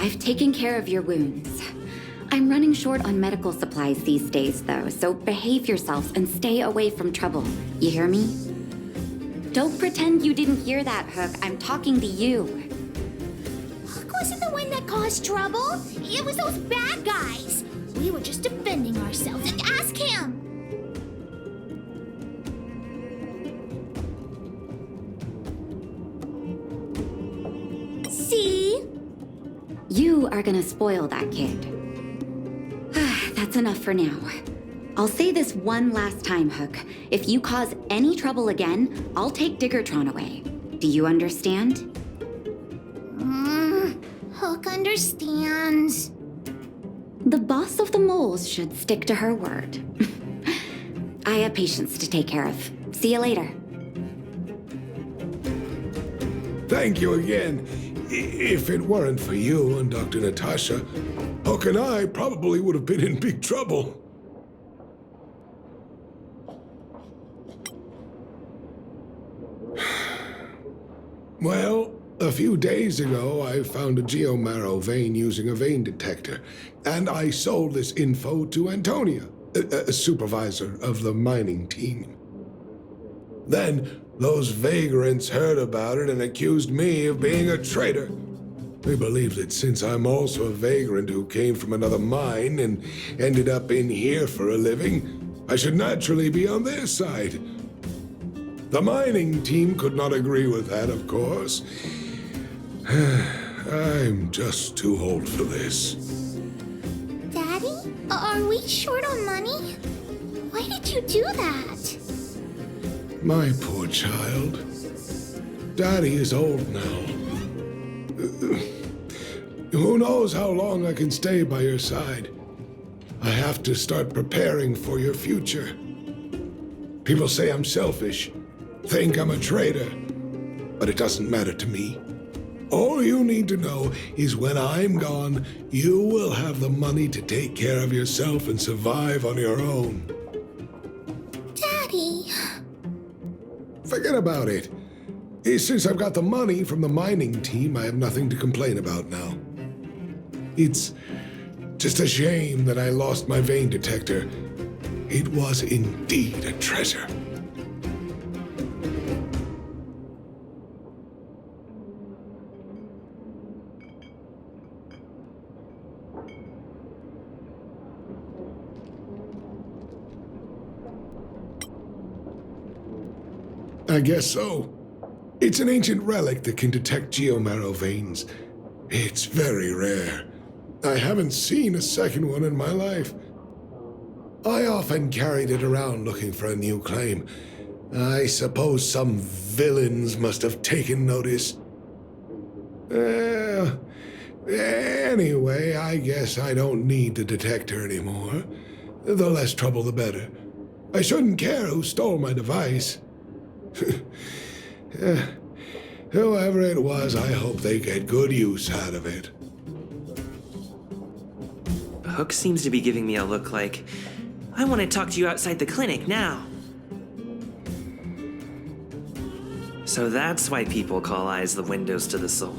I've taken care of your wounds. I'm running short on medical supplies these days, though, so behave yourselves and stay away from trouble. You hear me? Don't pretend you didn't hear that, Hook. I'm talking to you. Hook wasn't the one that caused trouble. It was those bad guys. We were just defending ourselves. Ask him. See? You are gonna spoil that kid. That's enough for now. I'll say this one last time, Hook. If you cause any trouble again, I'll take Diggertron away. Do you understand? Hook understands. The boss of the moles should stick to her word. I have patients to take care of. See you later. Thank you again. If it weren't for you and Dr. Natasha, Hook and I probably would have been in big trouble. Well, a few days ago, I found a geomarrow vein using a vein detector, and I sold this info to Antonia, a supervisor of the mining team. Then, those vagrants heard about it and accused me of being a traitor. They believe that since I'm also a vagrant who came from another mine and ended up in here for a living, I should naturally be on their side. The mining team could not agree with that, of course. I'm just too old for this. Daddy? Are we short on money? Why did you do that? My poor child. Daddy is old now. Who knows how long I can stay by your side? I have to start preparing for your future. People say I'm selfish, think I'm a traitor, but it doesn't matter to me. All you need to know is when I'm gone, you will have the money to take care of yourself and survive on your own. Daddy. Forget about it. Since I've got the money from the mining team, I have nothing to complain about now. It's just a shame that I lost my vein detector. It was indeed a treasure. I guess so. It's an ancient relic that can detect geomarrow veins. It's very rare. I haven't seen a second one in my life. I often carried it around looking for a new claim. I suppose some villains must have taken notice. Anyway, I guess I don't need the detector anymore. The less trouble, the better. I shouldn't care who stole my device. Whoever it was, I hope they get good use out of it. Hook seems to be giving me a look like, I want to talk to you outside the clinic now. So that's why people call eyes the windows to the soul.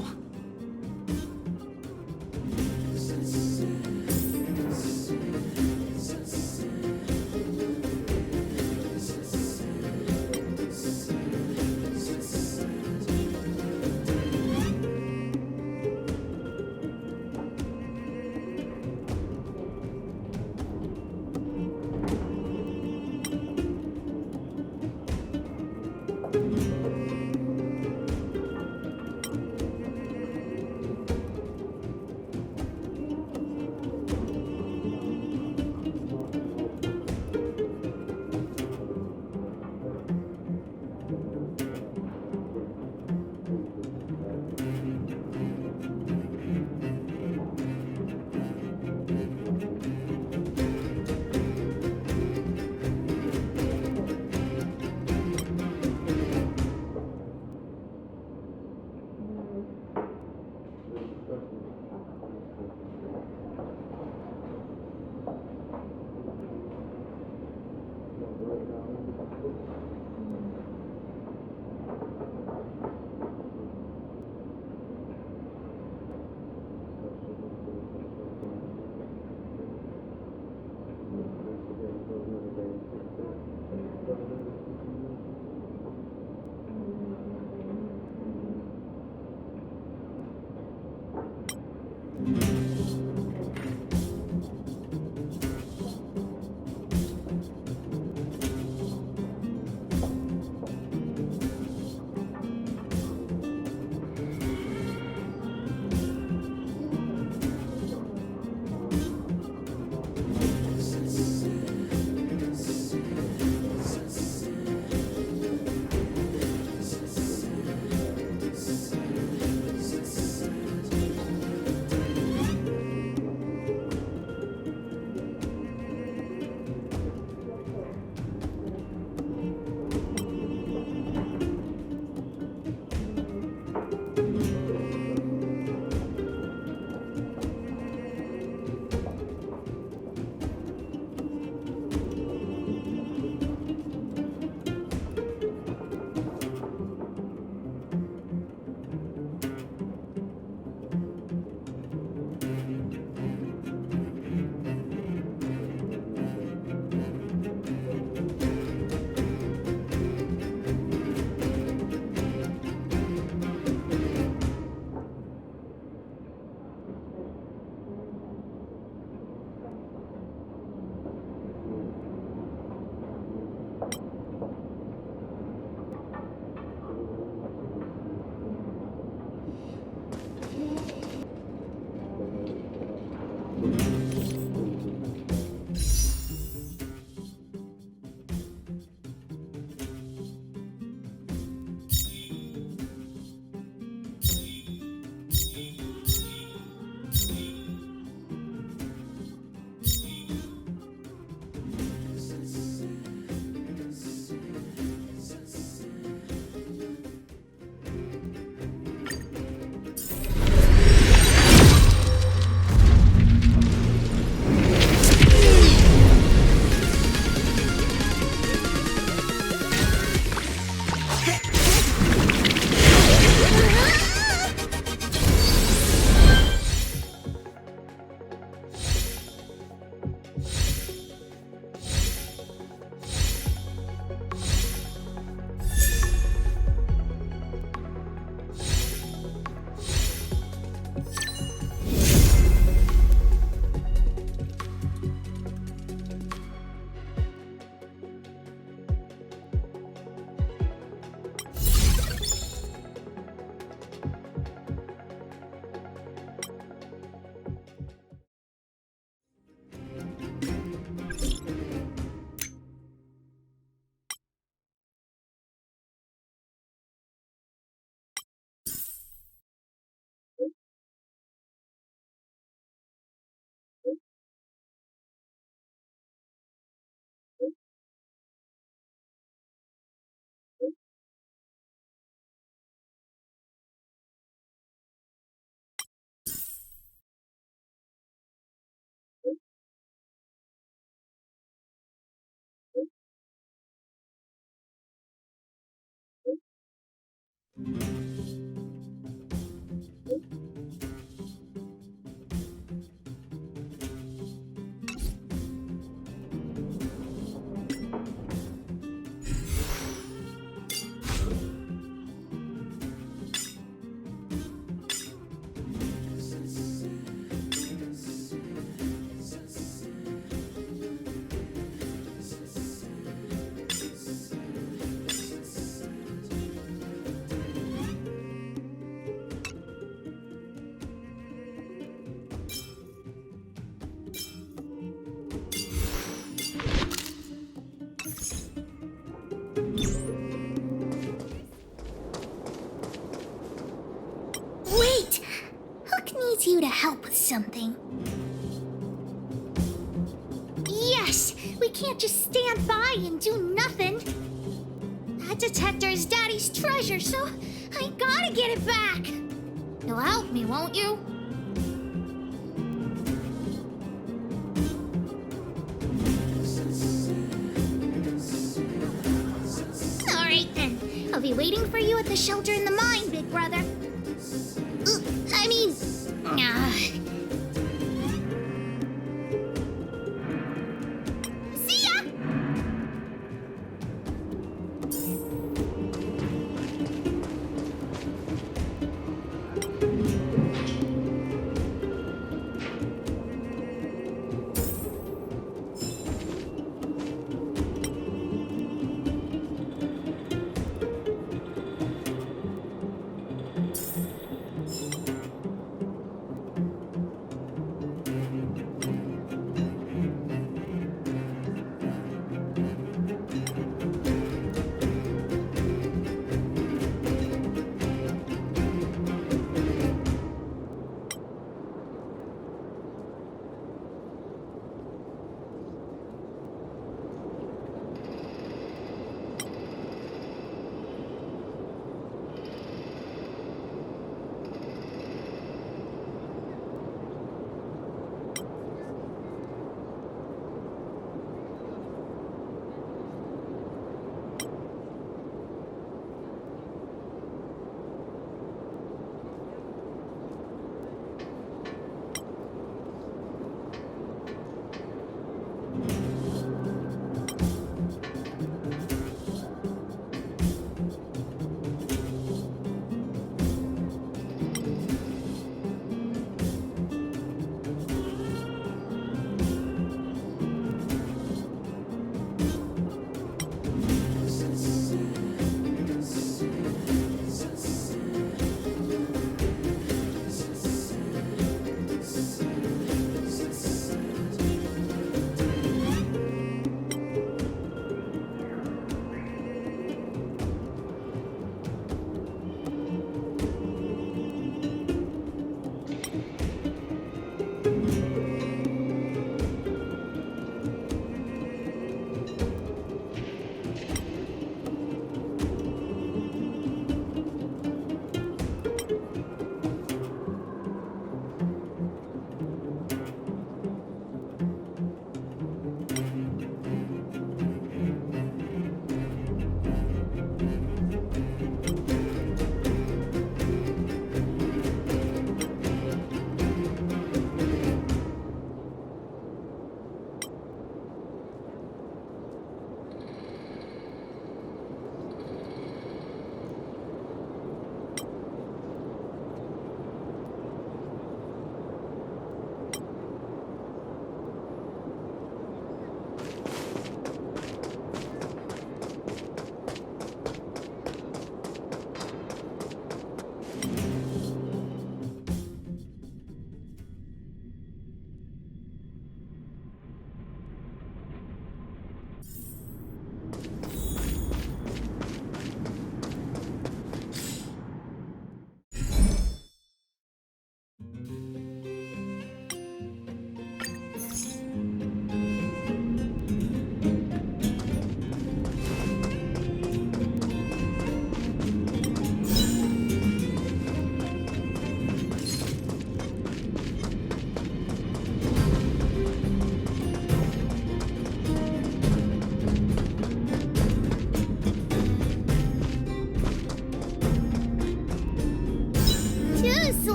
Wait! Hook needs you to help with something. Yes! We can't just stand by and do nothing. That detector is Daddy's treasure, so I gotta get it back. You'll help me, won't you? All right then. I'll be waiting for you at the shelter in the mine, big brother. I mean, see ya!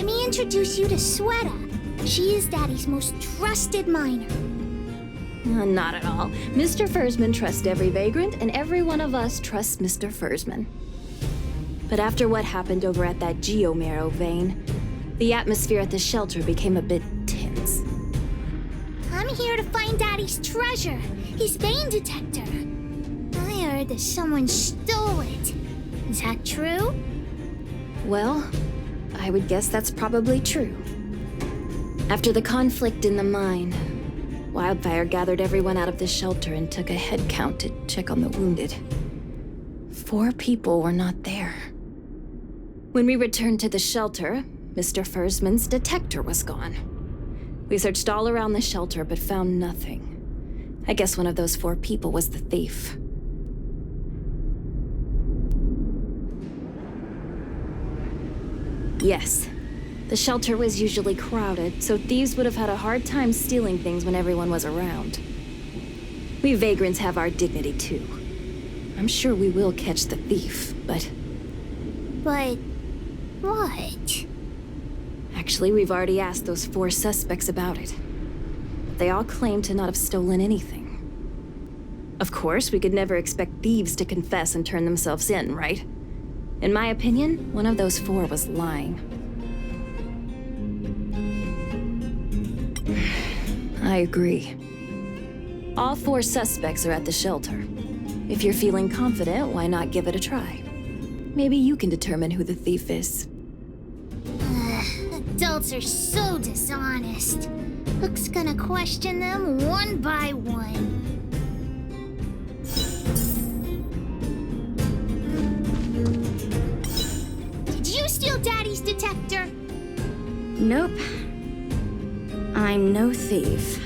me introduce you to Sweta. She is Daddy's most trusted miner. Not at all. Mr. Fursman trusts every vagrant, and every one of us trusts Mr. Fursman. But after what happened over at that geomarrow vein, the atmosphere at the shelter became a bit tense. I'm here to find Daddy's treasure, his vein detector. I heard that someone stole it. Is that true? Well, I would guess that's probably true. After the conflict in the mine, Wildfire gathered everyone out of the shelter and took a head count to check on the wounded. 4 people were not there. When we returned to the shelter, Mr. Fursman's detector was gone. We searched all around the shelter but found nothing. I guess one of those 4 people was the thief. Yes. The shelter was usually crowded, so thieves would have had a hard time stealing things when everyone was around. We vagrants have our dignity too. I'm sure we will catch the thief, but... But... what? Actually, we've already asked those 4 suspects about it. They all claim to not have stolen anything. Of course, we could never expect thieves to confess and turn themselves in, right? In my opinion, one of those 4 was lying. I agree. All 4 suspects are at the shelter. If you're feeling confident, why not give it a try? Maybe you can determine who the thief is. Adults are so dishonest. Hook's gonna question them one by one. Did you steal Daddy's detector? Nope. I'm no thief.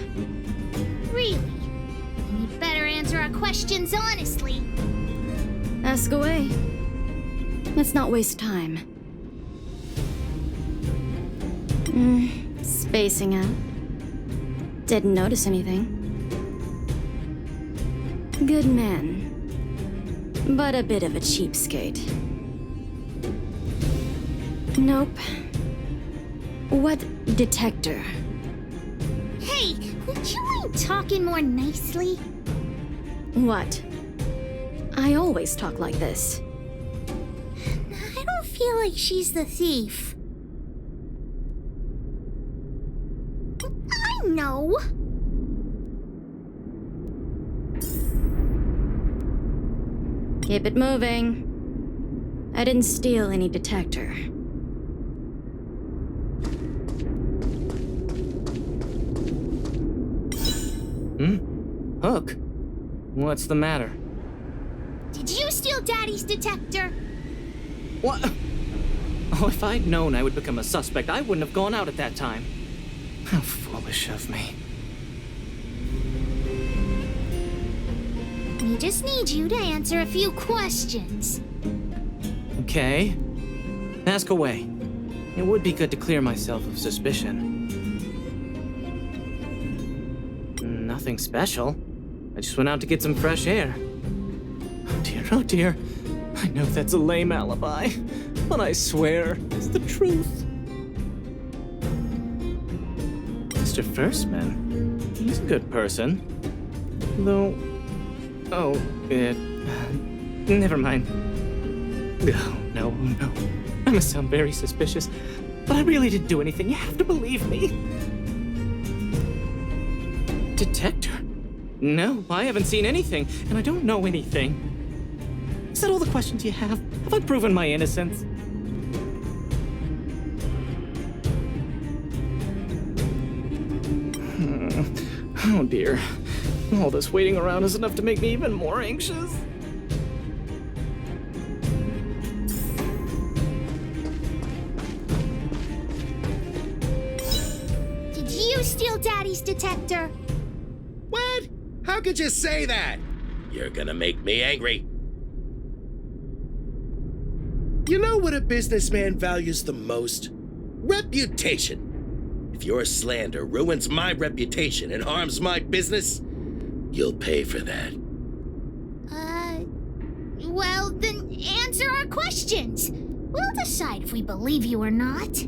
Really? Then you better answer our questions honestly. Ask away. Let's not waste time. Spacing out. Didn't notice anything. Good man. But a bit of a cheapskate. Nope. What detector? Hey, would you mind talking more nicely? What? I always talk like this. I don't feel like she's the thief. I know. Keep it moving. I didn't steal any detector. Hook? What's the matter? Did you steal Daddy's detector? What? Oh, if I'd known I would become a suspect, I wouldn't have gone out at that time. How foolish of me. We just need you to answer a few questions. Okay. Ask away. It would be good to clear myself of suspicion. Nothing special. I just went out to get some fresh air. Oh dear. I know that's a lame alibi, but I swear it's the truth. Mr. Fursman, he's a good person. Though... Oh, never mind. Oh, no. I must sound very suspicious, but I really didn't do anything. You have to believe me. Detector? No, I haven't seen anything, and I don't know anything. Is that all the questions you have? Have I proven my innocence? Oh dear. All this waiting around is enough to make me even more anxious. Did you steal Daddy's detector? What? How could you say that? You're gonna make me angry. You know what a businessman values the most? Reputation. If your slander ruins my reputation and harms my business, you'll pay for that. Well, then answer our questions. We'll decide if we believe you or not.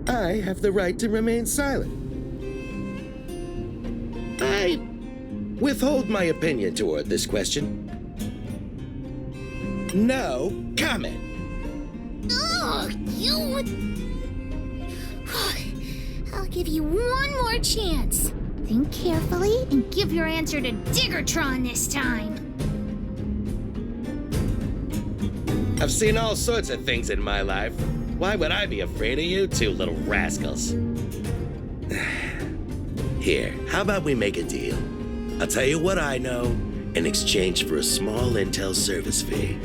I have the right to remain silent. I withhold my opinion toward this question. No comment. Ugh, you... I'll give you one more chance. Think carefully and give your answer to Diggertron this time. I've seen all sorts of things in my life. Why would I be afraid of you two little rascals? Here, how about we make a deal? I'll tell you what I know in exchange for a small intel service fee.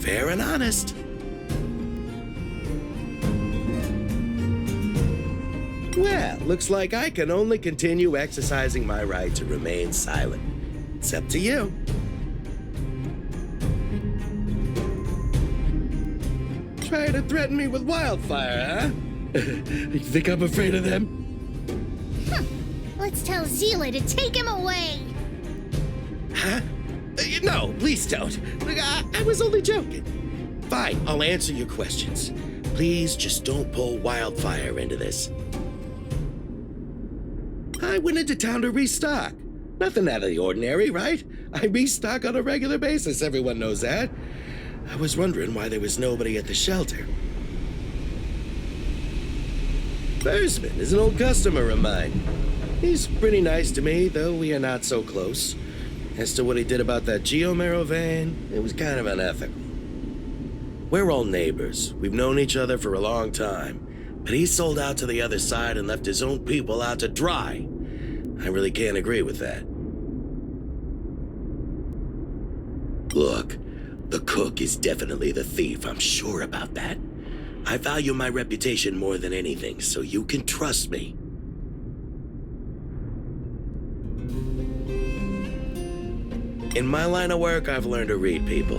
Fair and honest. Well, looks like I can only continue exercising my right to remain silent. It's up to you. Try to threaten me with wildfire, huh? You think I'm afraid of them? Let's tell Zila to take him away. Huh? No, please don't. I was only joking. Fine, I'll answer your questions. Please just don't pull wildfire into this. I went into town to restock. Nothing out of the ordinary, right? I restock on a regular basis, everyone knows that. I was wondering why there was nobody at the shelter. Bursman is an old customer of mine. He's pretty nice to me, though we are not so close. As to what he did about that Geomero vein, it was kind of unethical. We're all neighbors. We've known each other for a long time. But he sold out to the other side and left his own people out to dry. I really can't agree with that. Look, the cook is definitely the thief, I'm sure about that. I value my reputation more than anything, so you can trust me. In my line of work, I've learned to read people.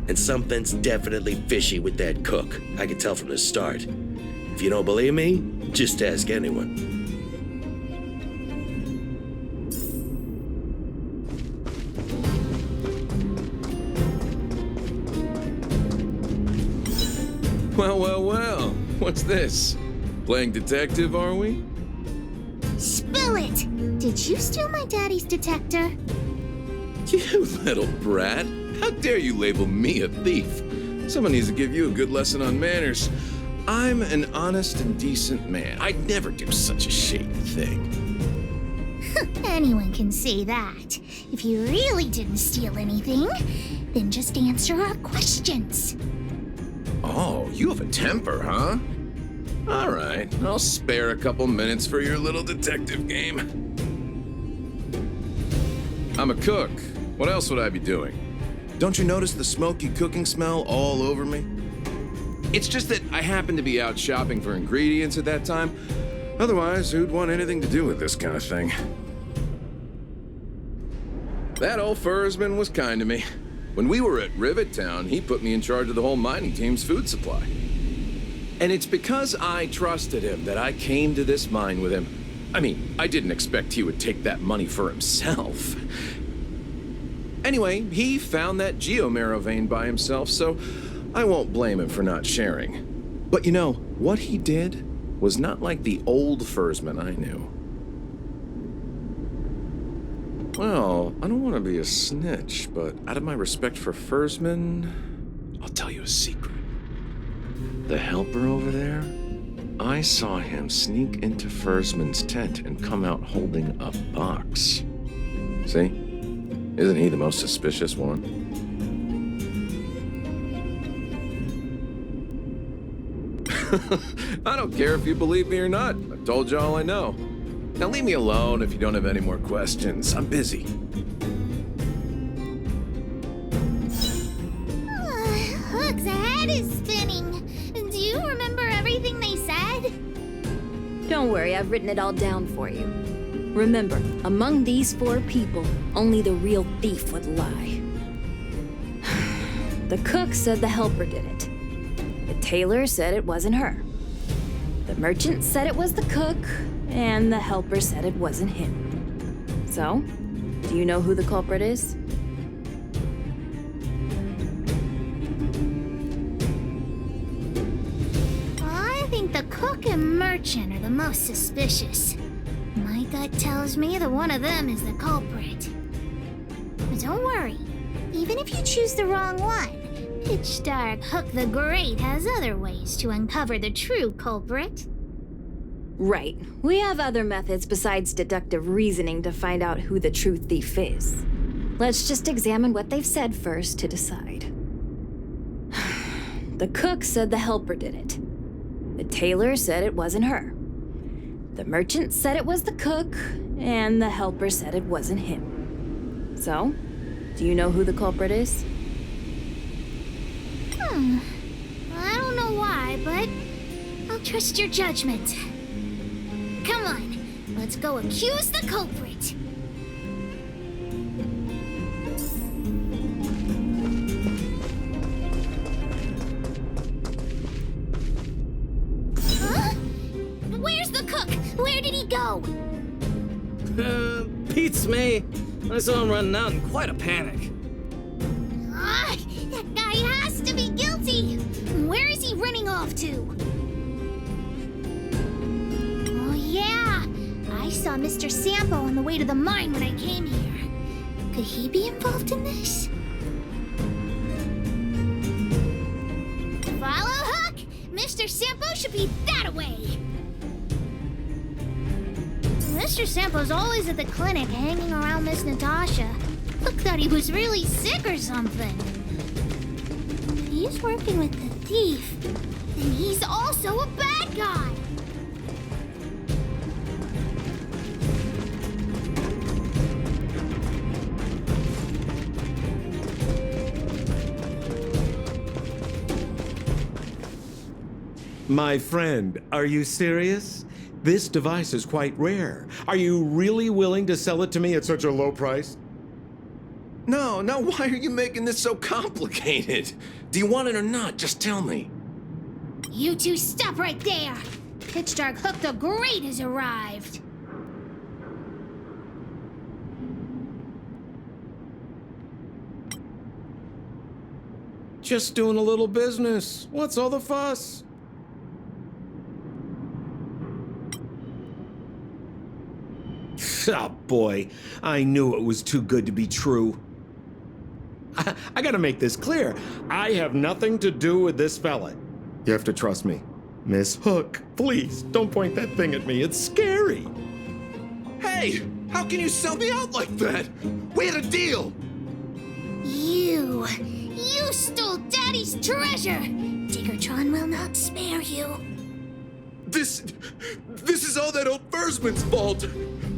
And something's definitely fishy with that cook. I could tell from the start. If you don't believe me, just ask anyone. Well. What's this? Playing detective, are we? Spill it! Did you steal my daddy's detector? You little brat. How dare you label me a thief? Someone needs to give you a good lesson on manners. I'm an honest and decent man. I'd never do such a shady thing. Anyone can say that. If you really didn't steal anything, then just answer our questions. Oh, you have a temper, huh? All right, I'll spare a couple minutes for your little detective game. I'm a cook. What else would I be doing? Don't you notice the smoky cooking smell all over me? It's just that I happened to be out shopping for ingredients at that time. Otherwise, who'd want anything to do with this kind of thing? That old Fursman was kind to me. When we were at Rivet Town, he put me in charge of the whole mining team's food supply. And it's because I trusted him that I came to this mine with him. I mean, I didn't expect he would take that money for himself. Anyway, he found that Geomero vein by himself, so I won't blame him for not sharing. But you know, what he did was not like the old Fursman I knew. Well, I don't want to be a snitch, but out of my respect for Fursman, I'll tell you a secret. The helper over there, I saw him sneak into Fursman's tent and come out holding a box. See? Isn't he the most suspicious one? I don't care if you believe me or not. I've told you all I know. Now leave me alone if you don't have any more questions. I'm busy. Hook's head is spinning. Do you remember everything they said? Don't worry, I've written it all down for you. Remember, among these 4 people, only the real thief would lie. The cook said the helper did it. The tailor said it wasn't her. The merchant said it was the cook, and the helper said it wasn't him. So, do you know who the culprit is? I think the cook and merchant are the most suspicious. My gut tells me that one of them is the culprit. But don't worry. Even if you choose the wrong one, Pitch Dark Hook the Great has other ways to uncover the true culprit. Right. We have other methods besides deductive reasoning to find out who the true thief is. Let's just examine what they've said first to decide. The cook said the helper did it. The tailor said it wasn't her. The merchant said it was the cook, and the helper said it wasn't him. So, do you know who the culprit is? I don't know why, but I'll trust your judgment. Come on, let's go accuse the culprit. Huh? Where's the cook? Where did he go? Pete's me. I saw him running out in quite a panic. Ah, that guy has to be guilty. Where is he running off to? Oh yeah, I saw Mr. Sampo on the way to the mine when I came here. Could he be involved in this? Follow Hook! Mr. Sampo should be that way. Mr. Sampo's always at the clinic hanging around Miss Natasha. Hook thought he was really sick or something. If he's working with the thief, then he's also a bad guy. My friend, are you serious? This device is quite rare. Are you really willing to sell it to me at such a low price? No, why are you making this so complicated? Do you want it or not? Just tell me. You two stop right there. Pitch Dark Hook the Great has arrived. Just doing a little business. What's all the fuss? Oh boy, I knew it was too good to be true. I gotta make this clear. I have nothing to do with this fella. You have to trust me. Miss Hook, please, don't point that thing at me. It's scary. Hey, how can you sell me out like that? We had a deal. You stole Daddy's treasure. Diggertron will not spare you. This is all that old Fursman's fault.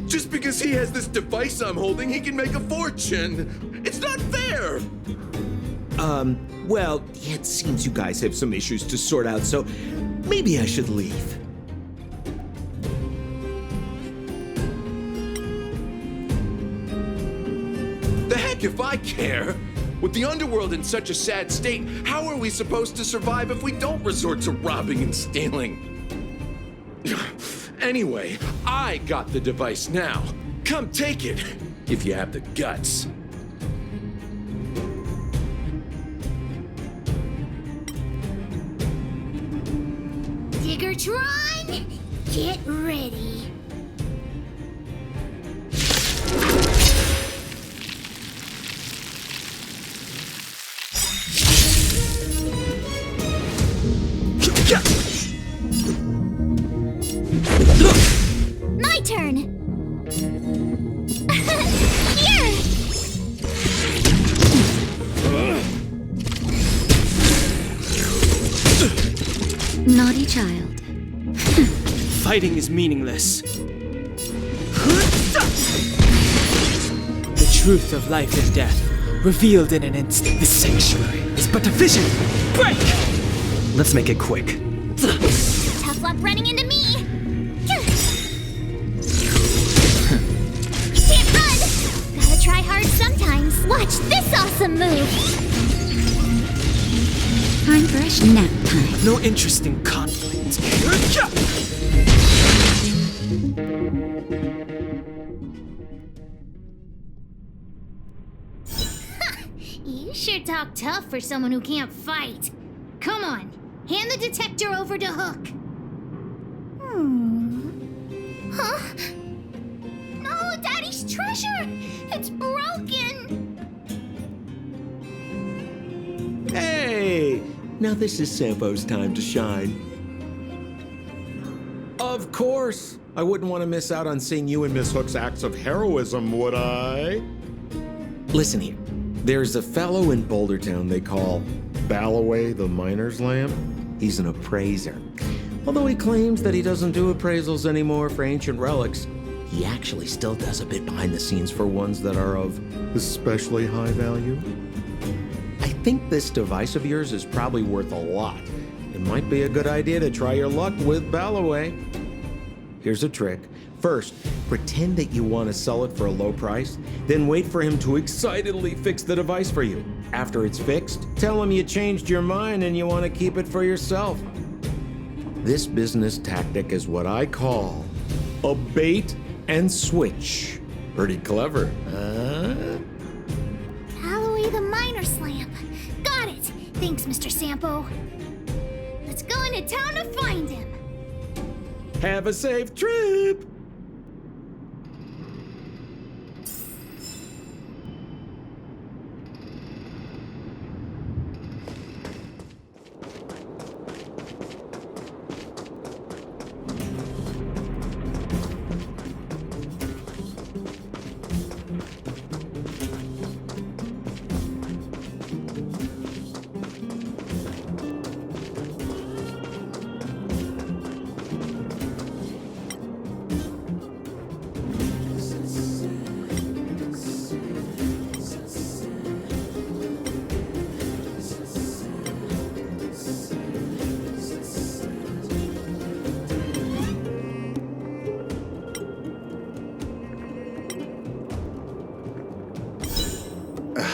Just because he has this device I'm holding, he can make a fortune. It's not fair. Well, it seems you guys have some issues to sort out, so maybe I should leave. The heck if I care? With the underworld in such a sad state, how are we supposed to survive if we don't resort to robbing and stealing? Anyway, I got the device now. Come take it, if you have the guts. Diggertron, get ready. My turn. Here. Naughty child. Fighting is meaningless. The truth of life and death, revealed in an instant. This sanctuary is but a vision. Break! Let's make it quick. Tough luck running into me. Can't run. Gotta try hard sometimes. Watch this awesome move. Time for a nap time. No interest in conflict. You sure talk tough for someone who can't fight. Come on, hand the detector over to Hook. Huh? No, Daddy's treasure! It's broken! Hey! Now this is Sampo's time to shine. Of course! I wouldn't want to miss out on seeing you and Miss Hook's acts of heroism, would I? Listen here. There's a fellow in Bouldertown they call Balloway the Miner's Lamp. He's an appraiser. Although he claims that he doesn't do appraisals anymore for ancient relics, he actually still does a bit behind the scenes for ones that are of especially high value. I think this device of yours is probably worth a lot. It might be a good idea to try your luck with Balloway. Here's a trick. First, pretend that you want to sell it for a low price, then wait for him to excitedly fix the device for you. After it's fixed, tell him you changed your mind and you want to keep it for yourself. This business tactic is what I call a bait and switch. Pretty clever, huh? Balloway the Miner's Lamp. Got it! Thanks, Mr. Sampo. Let's go into town to find him. Have a safe trip!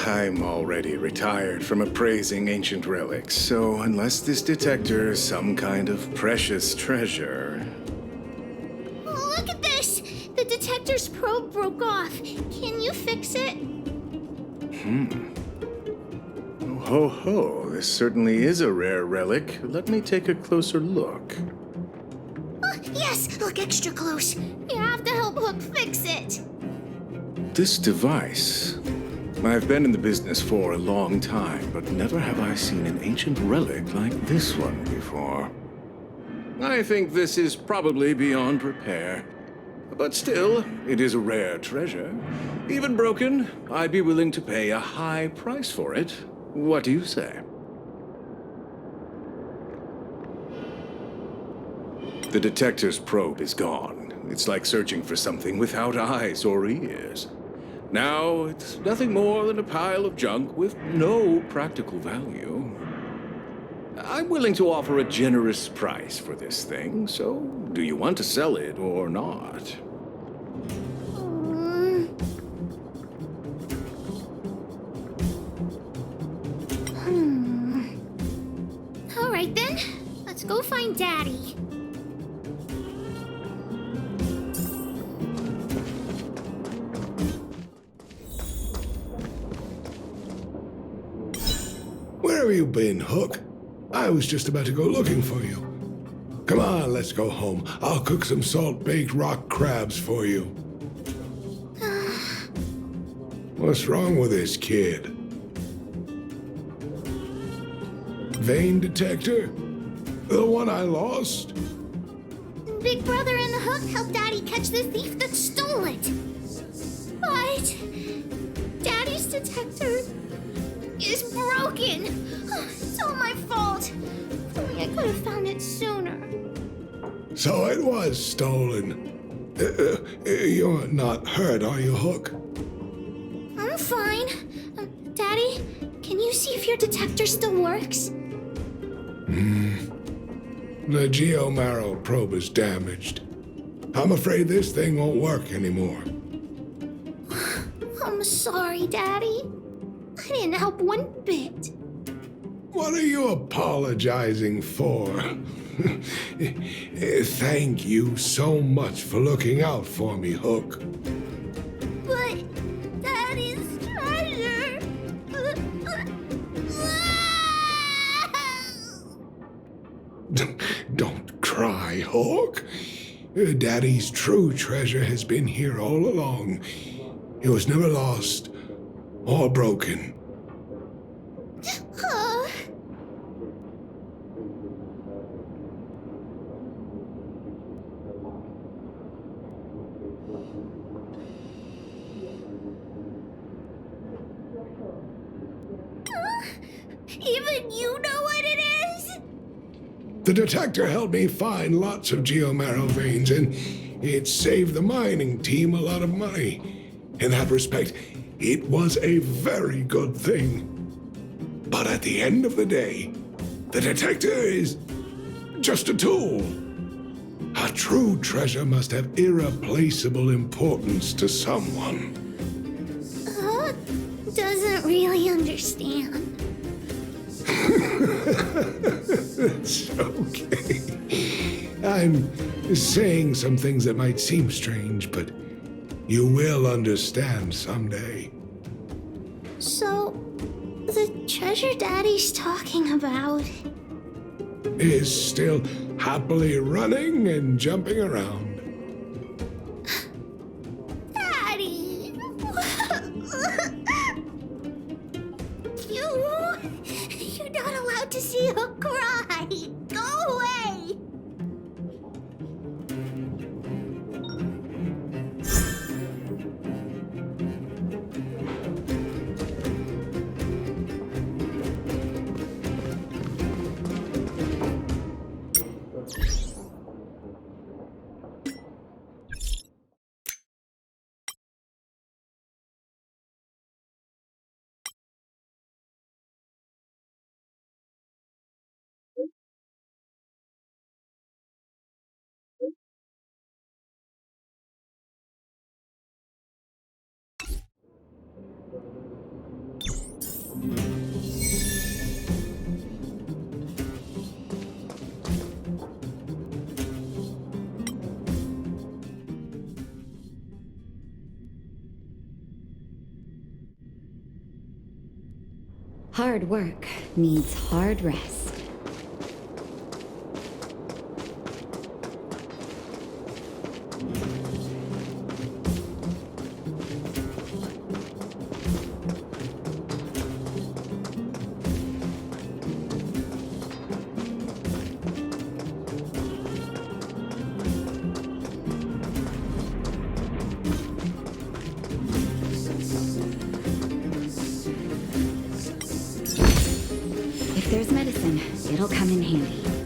I'm already retired from appraising ancient relics, so unless this detector is some kind of precious treasure... Look at this! The detector's probe broke off. Can you fix it? Oh, ho, ho. This certainly is a rare relic. Let me take a closer look. Yes! Look extra close. You have to help Hook fix it. This device... I've been in the business for a long time, but never have I seen an ancient relic like this one before. I think this is probably beyond repair. But still, it is a rare treasure. Even broken, I'd be willing to pay a high price for it. What do you say? The detector's probe is gone. It's like searching for something without eyes or ears. Now, it's nothing more than a pile of junk with no practical value. I'm willing to offer a generous price for this thing, so do you want to sell it or not? All right then, let's go find Daddy. Where have you been, Hook? I was just about to go looking for you. Come on, let's go home. I'll cook some salt-baked rock crabs for you. What's wrong with this kid? Vein detector? The one I lost? Big Brother and the Hook helped Daddy catch the thief that stole it. But Daddy's detector is broken. It's all my fault. If only I could have found it sooner. So it was stolen. You're not hurt, are you, Hook? I'm fine. Daddy, can you see if your detector still works? The geomarrow probe is damaged. I'm afraid this thing won't work anymore. I'm sorry, Daddy. I didn't help one bit. What are you apologizing for? Thank you so much for looking out for me, Hook. But Daddy's treasure. Don't cry, Hawk. Daddy's true treasure has been here all along. It was never lost or broken. Oh. Even you know what it is? The detector helped me find lots of geomarrow veins, and it saved the mining team a lot of money. In that respect, it was a very good thing. But at the end of the day, the detector is just a tool. A true treasure must have irreplaceable importance to someone. Doesn't really understand. It's okay. I'm saying some things that might seem strange, but you will understand someday. So, the treasure Daddy's talking about Is still happily running and jumping around. Daddy! You're not allowed to see her cry! Go away! Hard work needs hard rest. If there's medicine, it'll come in handy.